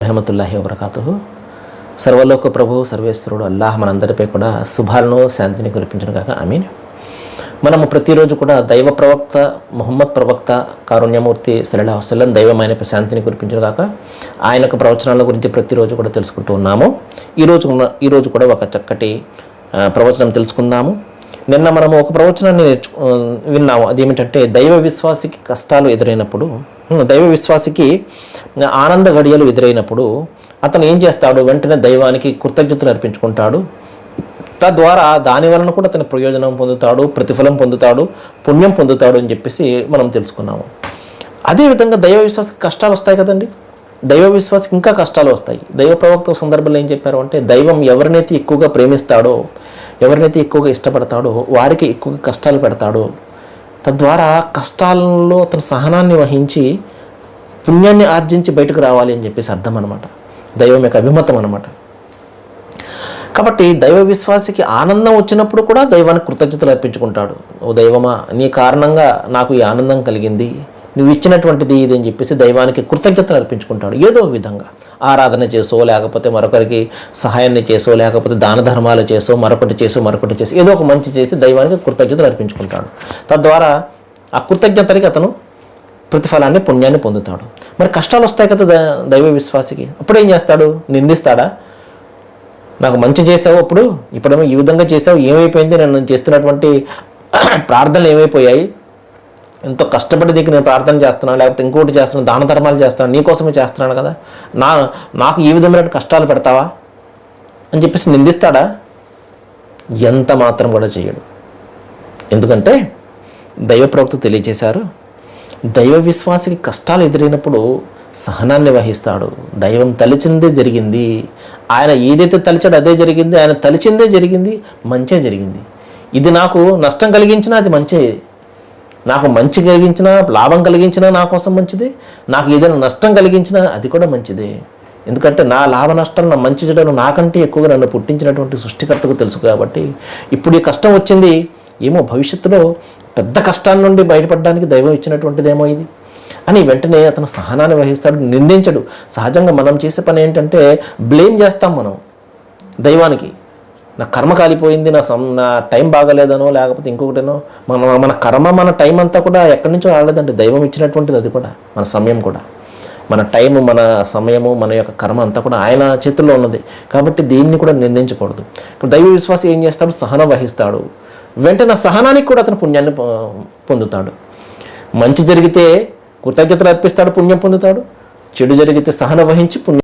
రెహమతుల్లాహి వబరకాతుహు. సర్వలోక ప్రభు సర్వేశ్వరుడు అల్లాహ్ మనందరిపై కూడా శుభాలను శాంతిని కురిపించును గాక. ఆమీన్. మనము ప్రతిరోజు కూడా దైవ ప్రవక్త ముహమ్మద్ ప్రవక్త కారుణ్యమూర్తి సల్లల్లాహు అలైహి వసల్లం దైవమైన శాంతిని కురిపించును గాక ఆయన యొక్క ప్రవచనాల గురించి ప్రతిరోజు కూడా తెలుసుకుంటూ ఉన్నాము. ఈరోజు కూడా ఒక చక్కటి ప్రవచనం తెలుసుకుందాము. నిన్న మనము ఒక ప్రవచనాన్ని విన్నాము. అదేమిటంటే దైవ విశ్వాసికి కష్టాలు ఎదురైనప్పుడు, దైవ విశ్వాసికి ఆనంద గడియలు ఎదురైనప్పుడు అతను ఏం చేస్తాడు? వెంటనే దైవానికి కృతజ్ఞతలు అర్పించుకుంటాడు. తద్వారా దాని వలన కూడా అతని ప్రయోజనం పొందుతాడు, ప్రతిఫలం పొందుతాడు, పుణ్యం పొందుతాడు అని చెప్పేసి మనం తెలుసుకున్నాము. అదేవిధంగా దైవ విశ్వాసకి కష్టాలు వస్తాయి కదండి. దైవ విశ్వాసకి ఇంకా కష్టాలు వస్తాయి. దైవ ప్రవక్త సందర్భంలో ఏం చెప్పారు అంటే, దైవం ఎవరినైతే ఎక్కువగా ప్రేమిస్తాడో, ఎవరినైతే ఎక్కువగా ఇష్టపడతాడో వారికి ఎక్కువగా కష్టాలు పెడతాడో, తద్వారా కష్టాలలో అతను సహనాన్ని వహించి పుణ్యాన్ని ఆర్జించి బయటకు రావాలి అని చెప్పేసి అర్థం అనమాట. దైవం యొక్క అభిమతం అనమాట. కాబట్టి దైవ విశ్వాసికి ఆనందం వచ్చినప్పుడు కూడా దైవానికి కృతజ్ఞతలు అర్పించుకుంటాడు. ఓ దైవమా, నీ కారణంగా నాకు ఈ ఆనందం కలిగింది, నువ్వు ఇచ్చినటువంటిది ఇది అని చెప్పేసి దైవానికి కృతజ్ఞతలు అర్పించుకుంటాడు. ఏదో విధంగా ఆరాధన చేసో, లేకపోతే మరొకరికి సహాయాన్ని చేసో, లేకపోతే దాన ధర్మాలు చేసో, మరొకటి చేసో ఏదో ఒక మంచి చేసి దైవానికి కృతజ్ఞతలు అర్పించుకుంటాడు. తద్వారా ఆ కృతజ్ఞతలకి అతను ప్రతిఫలాన్ని పుణ్యాన్ని పొందుతాడు. మరి కష్టాలు వస్తాయి కదా దైవ విశ్వాసికి. అప్పుడు ఏం చేస్తాడు? నిందిస్తాడా? నాకు మంచి చేసావు, ఇప్పుడేమో ఈ విధంగా చేసావు, ఏమైపోయింది? నేను చేస్తున్నటువంటి ప్రార్థనలు ఏమైపోయాయి? ఎంతో కష్టపడి దగ్గర నేను ప్రార్థన చేస్తున్నాను, లేకపోతే ఇంకోటి చేస్తున్నాను, దాన ధర్మాలు చేస్తున్నాను, నీకోసమే చేస్తున్నాను కదా, నాకు ఈ విధమైన కష్టాలు పెడతావా అని చెప్పేసి నిందిస్తాడా? ఎంత మాత్రం కూడా చేయడు. ఎందుకంటే దైవ ప్రవక్త తెలియజేశారు, దైవ విశ్వాసికి కష్టాలు ఎదురైనప్పుడు సహనాన్ని వహిస్తాడు. దైవం తలిచిందే జరిగింది, ఆయన ఏదైతే తలిచాడో అదే జరిగింది, ఆయన తలిచిందే జరిగింది, మంచే జరిగింది. ఇది నాకు నష్టం కలిగించినా అది మంచే, నాకు మంచి కలిగించినా లాభం కలిగించినా నా కోసం మంచిదే, నాకు ఏదైనా నష్టం కలిగించినా అది కూడా మంచిదే. ఎందుకంటే నా లాభ నష్టం, నా మంచి చెడును నాకంటే ఎక్కువగా నన్ను పుట్టించినటువంటి సృష్టికర్తకు తెలుసు. కాబట్టి ఇప్పుడు ఈ కష్టం వచ్చింది, ఏమో భవిష్యత్తులో పెద్ద కష్టాల నుండి బయటపడడానికి దైవం ఇచ్చినటువంటిదేమో ఇది అని వెంటనే అతను సహనాన్ని వహిస్తాడు, నిందించడు. సహజంగా మనం చేసే పని ఏంటంటే బ్లేమ్ చేస్తాం మనం దైవానికి. నా కర్మ కాలిపోయింది, నా టైం బాగాలేదనో, లేకపోతే ఇంకొకటేనో. మన కర్మ, మన టైం అంతా కూడా ఎక్కడి నుంచో రాలేదండి, దైవం ఇచ్చినటువంటిది. అది కూడా మన సమయం కూడా, మన టైము, మన సమయము, మన యొక్క కర్మ అంతా కూడా ఆయన చేతుల్లో ఉన్నది. కాబట్టి దీన్ని కూడా నిందించకూడదు. ఇప్పుడు దైవ విశ్వాసం ఏం చేస్తాడు? సహనం వహిస్తాడు. వెంటనే సహనానికి కూడా అతను పుణ్యాన్ని పొందుతాడు. మంచి జరిగితే కృతజ్ఞతలు అర్పిస్తాడు, పుణ్యం పొందుతాడు. చెడు జరిగితే సహనం వహించి పుణ్యం